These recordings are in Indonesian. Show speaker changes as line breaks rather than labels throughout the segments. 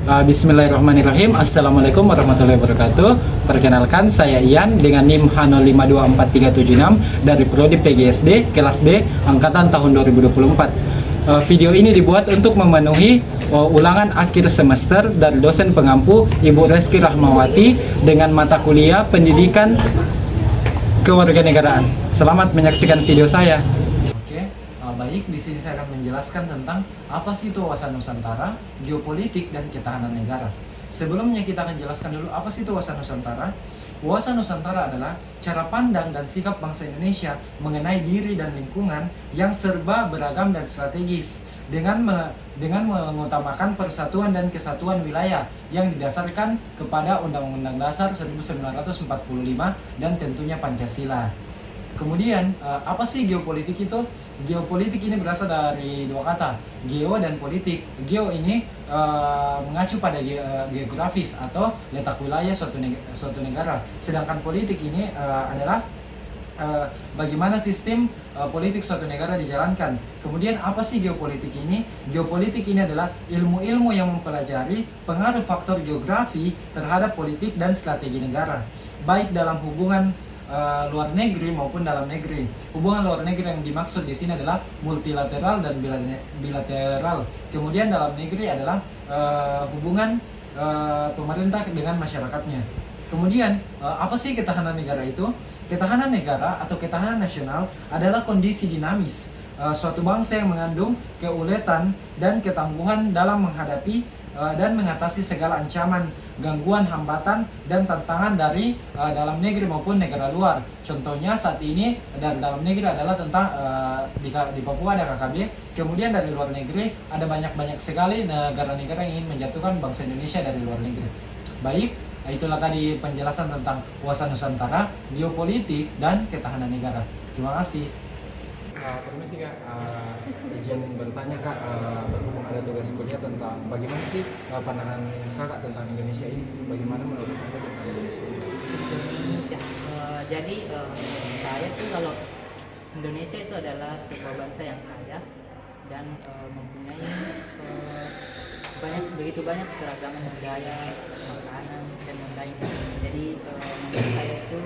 Bismillahirrahmanirrahim. Assalamualaikum warahmatullahi wabarakatuh. Perkenalkan, saya Ian dengan NIM H052436 dari Prodi PGSD kelas D angkatan tahun 2024. Video ini dibuat untuk memenuhi ulangan akhir semester dari dosen pengampu Ibu Reski Rahmawati dengan mata kuliah Pendidikan Kewarganegaraan. Selamat menyaksikan video saya. Baik, di sini saya akan menjelaskan tentang apa sih itu wawasan Nusantara, geopolitik, dan ketahanan negara. Sebelumnya kita akan jelaskan dulu apa sih itu wawasan Nusantara. Wawasan Nusantara adalah cara pandang dan sikap bangsa Indonesia mengenai diri dan lingkungan yang serba beragam dan strategis dengan mengutamakan persatuan dan kesatuan wilayah yang didasarkan kepada Undang-Undang Dasar 1945 dan tentunya Pancasila. Kemudian, apa sih geopolitik itu? Geopolitik ini berasal dari dua kata, geo dan politik. Geo ini mengacu pada geografis atau letak wilayah suatu negara. Sedangkan politik ini adalah bagaimana sistem politik suatu negara dijalankan. Kemudian apa sih geopolitik ini? Geopolitik ini adalah ilmu-ilmu yang mempelajari pengaruh faktor geografi terhadap politik dan strategi negara, baik dalam hubungan luar negeri maupun dalam negeri. Hubungan luar negeri yang dimaksud di sini adalah multilateral dan bilateral. Kemudian dalam negeri adalah hubungan pemerintah dengan masyarakatnya. Kemudian apa sih ketahanan negara itu? Ketahanan negara atau ketahanan nasional adalah kondisi dinamis suatu bangsa yang mengandung keuletan dan ketangguhan dalam menghadapi dan mengatasi segala ancaman, gangguan, hambatan, dan tantangan dari dalam negeri maupun negara luar. Contohnya saat ini dari dalam negeri adalah tentang di Papua ada KKB, kemudian dari luar negeri ada banyak sekali negara-negara yang ingin menjatuhkan bangsa Indonesia dari luar negeri. Baik, itulah tadi penjelasan tentang wawasan Nusantara, geopolitik, dan ketahanan negara. Terima kasih. Permisi Kak, izin bertanya Kak, berhubung ada tugas kuliah tentang bagaimana sih pandangan Kakak tentang Indonesia ini? Bagaimana menurut Anda tentang Indonesia ini?
Indonesia, jadi saya tuh kalau Indonesia itu adalah sebuah bangsa yang kaya dan mempunyai begitu banyak keragaman budaya, makanan, dan lain-lain. Jadi menurut saya itu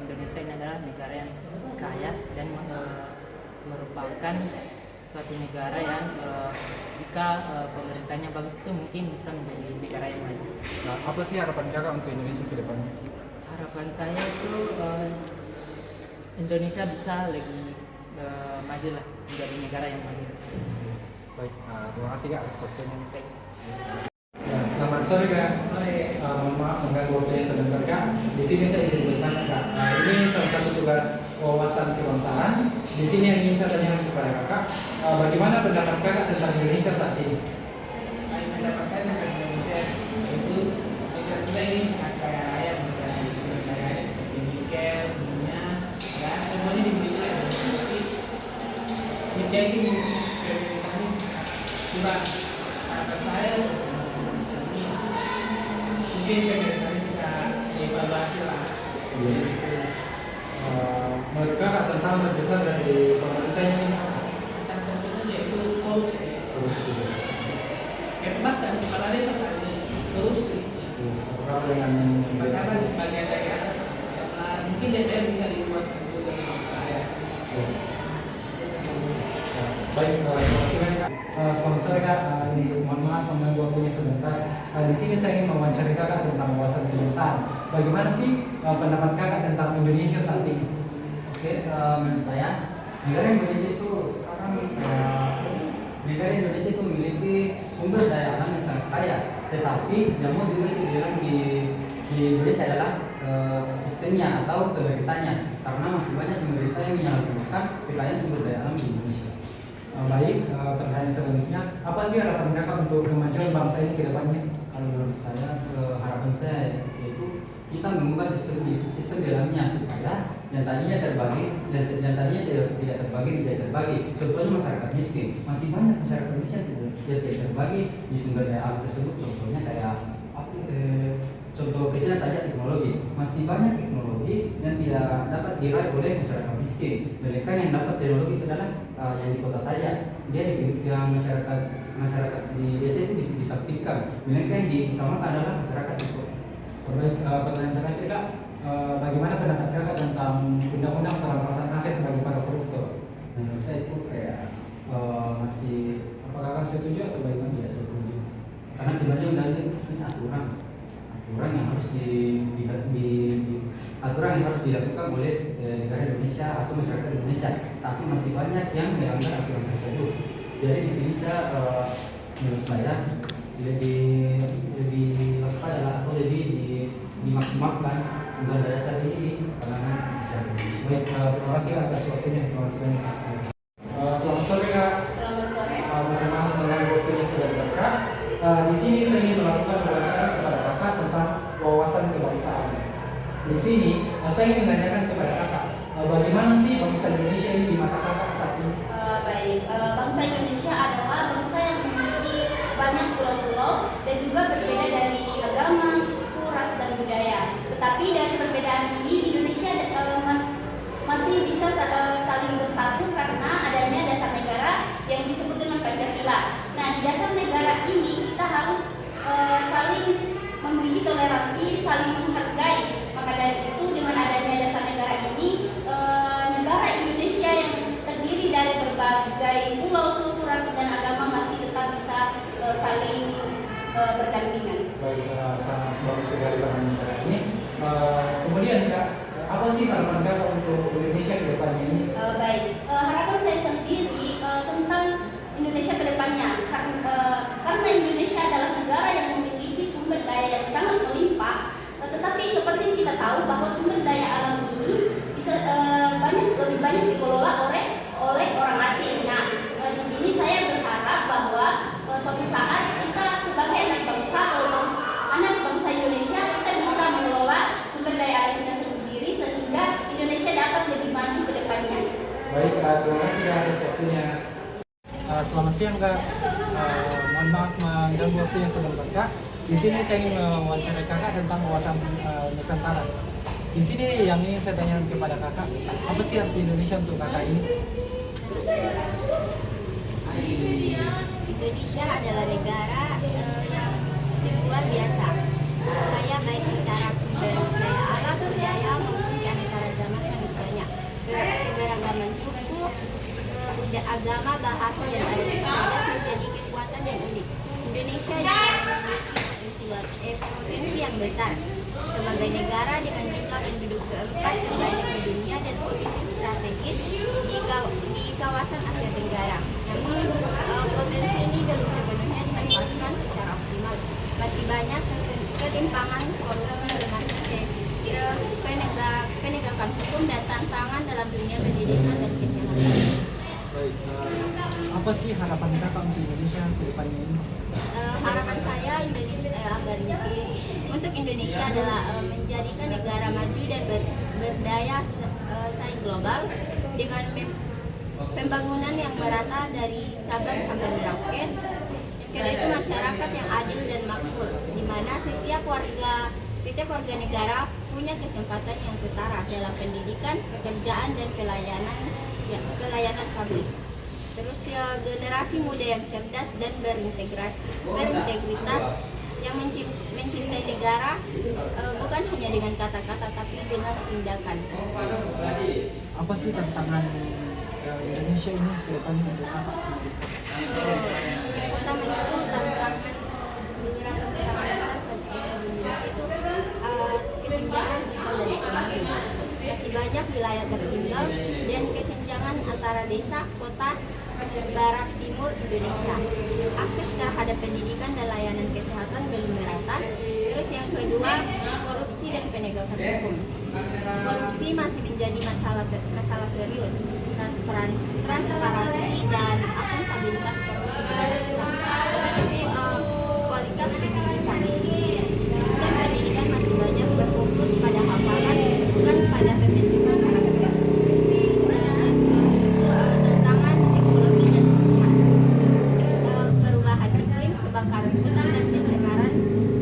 Indonesia ini adalah negara yang kaya dan merupakan suatu negara yang jika pemerintahnya bagus itu mungkin bisa menjadi negara yang maju.
Nah, apa sih harapan Kakak untuk Indonesia ke depannya?
Harapan saya itu Indonesia bisa lebih maju lah, menjadi negara yang maju.
Baik, terima kasih Kak atas waktunya. Ya, selamat sore Kak.
Sore.
Mohon maaf mengganggu waktunya sebentar Kak. Di sini saya izin bertanya Kak. Ini salah satu tugas wawasan kebangsaan. Di sini yang ingin saya tanyakan kepada Kakak, bagaimana pendapat Kakak tentang Indonesia saat ini?
Pendapat saya tentang Indonesia itu negara kita ini sangat kaya raya, memiliki sumber daya seperti nikel, minyak, gas, semuanya dimiliki oleh Indonesia. Tapi kita ini pemerintah ini kurang. Harapan saya Indonesia ini mungkin pemerintah ini bisa dievaluasi lah.
Menurut Kakak tentang terbesar dari pemerintah ini apa?
Tentang terbesar yaitu korupsi.
Korupsi.
Bahkan kepala desa saat ini korupsi.
Apakah dengan
Bahkan bagian dari atas mungkin DPR bisa dibuat juga menurut saya.
Baik, terima kasih banyak Kak. Selamat sore Kak. Mohon maaf mengganggu waktunya sebentar. Di sini saya ingin mewawancari Kakak tentang wawasan kebangsaan. Bagaimana sih pendapat Kakak tentang Indonesia saat ini?
Oke, menurut saya negara Indonesia itu sekarang negara Indonesia itu memiliki sumber daya alam yang sangat kaya, tetapi yang mau dilihat di Indonesia adalah sistemnya atau pemerintahnya, karena masih banyak pemerintah yang menyalahgunakan kekayaan sumber daya alam di Indonesia.
Baik, pertanyaan selanjutnya, apa sih harapan Kakak untuk kemajuan bangsa ini ke depannya?
Kalau menurut saya, harapan saya yaitu kita mengubah sistem di dalamnya supaya yang tadinya terbagi dan yang tadinya tidak terbagi menjadi terbagi. Contohnya masyarakat miskin, masih banyak masyarakat miskin yang tidak terbagi di sumber daya alam tersebut. Contohnya kayak contoh kecil saja teknologi, masih banyak teknologi yang tidak dapat diraih oleh masyarakat miskin. Mereka yang dapat teknologi itu adalah yang di kota saja. Dia yang masyarakat masyarakat di desa itu bisa disaktikan. Mereka yang diutamakan adalah masyarakat itu.
Baik, pertanyaan terakhir Kak, bagaimana pendapat Kakak tentang undang-undang perampasan aset bagi para koruptor?
Menurut saya itu kayak masih
Apakah Kakak setuju atau bagaimana?
tidak setuju. Karena sebenarnya undang itu sebenarnya aturan yang harus aturan yang harus dilakukan oleh negara Indonesia atau masyarakat Indonesia. Tapi masih banyak yang melanggar aturan tersebut. Jadi di sini menurut saya lebih waspada atau lebih dimaksimalkan undang-undang dasar ini di kalangan masyarakat Indonesia.
Baik, terima kasih atas waktunya. Terima kasih banyak. Selamat sore Kak.
Selamat sore.
Bagaimana dengan waktunya sudah berkah? Di sini saya ingin melakukan wawancara kepada Kakak tentang wawasan kebangsaan. Di sini saya ingin menanyakan kepada Kakak, bagaimana sih bangsa Indonesia ini di mata Kakak saat ini?
Baik, bangsa Indonesia adalah bangsa yang memiliki banyak pulau-pulau dan juga berbeda dari agama, suku, ras, dan budaya. Tetapi dari perbedaan ini Indonesia masih bisa saling bersatu karena adanya dasar negara yang disebut dengan Pancasila. Nah, di dasar negara ini kita harus saling memiliki toleransi, saling menghargai. Maka dari itu dengan adanya dasar negara ini, negara Indonesia yang terdiri dari berbagai pulau, suku, ras, dan agama masih tetap bisa saling berdampingan.
Baik, sangat bagus sekali pertanyaan ini. Kemudian Kak, apa sih harapan Kakak untuk Indonesia ke depannya ini?
Baik, harapan saya sendiri tentang Indonesia ke depannya karena Indonesia adalah negara yang memiliki sumber daya yang sangat melimpah, tetapi seperti yang kita tahu bahwa sumber daya alam ini bisa lebih banyak dikelola oleh orang asing. Nah, di sini saya berharap bahwa suatu saat kita sebagai anak bangsa atau anak bangsa Indonesia kita bisa mengelola sumber daya alam kita sendiri sehingga Indonesia dapat lebih maju ke depannya.
Baik, terima kasih atas waktunya. Selamat siang Kak. Mohon maaf mengganggu waktunya sebentar Kak. Di sini saya ingin mewawancarai Kakak tentang wawasan Nusantara. Di sini yang ingin saya tanyakan kepada Kakak, apa sih arti Indonesia untuk Kakak ini?
Indonesia adalah negara yang luar biasa, kaya baik secara sumber daya alam, budaya maupun keanekaragaman manusianya. Keberagaman suku, agama, bahasa, dan adat istiadat menjadi kekuatan yang unik. Indonesia juga memiliki potensi yang besar sebagai negara dengan jumlah penduduk keempat terbanyak di dunia dan posisi strategis di kawasan Asia Tenggara. Namun potensi ini belum sepenuhnya dimanfaatkan secara optimal. Masih banyak ketimpangan, korupsi, penegakan hukum dan tantangan dalam dunia pendidikan dan kesehatan.
Baik, apa sih harapan Kakak untuk Indonesia ke depannya ini?
Harapan saya untuk Indonesia adalah menjadikan negara maju dan berdaya saing global dengan pembangunan yang merata dari Sabang sampai Merauke. Yang kedua itu masyarakat yang adil dan makmur, di mana setiap warga negara punya kesempatan yang setara dalam pendidikan, pekerjaan, dan pelayanan publik. Terus generasi muda yang cerdas dan berintegritas yang mencintai negara bukan hanya dengan kata-kata tapi dengan tindakan.
Apa sih tantangan Indonesia ini ke depannya untuk Kakak?
Yang pertama itu tantangan beberapa besar Indonesia itu kesenjangan sosial dan ekonomi. Masih banyak wilayah tertinggal dan kesenjangan antara desa, kota, barat, timur Indonesia. Akses terhadap pendidikan dan layanan kesehatan belum merata. Terus yang kedua, korupsi dan penegakan hukum. Korupsi masih menjadi masalah serius. Transparansi dan akuntabilitas perlu diperhatikan. Terus kualitas pendidikan. Sistem pendidikan masih banyak berfokus pada hafalan, bukan pada pembentukan karakter. Tantangan ekologi dan lingkungan, perubahan iklim, kebakaran hutan dan pencemaran,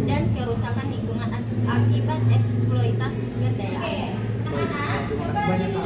dan kerusakan lingkungan akibat eksploitasi sumber daya alam.
Baik, terima kasih banyak Kak.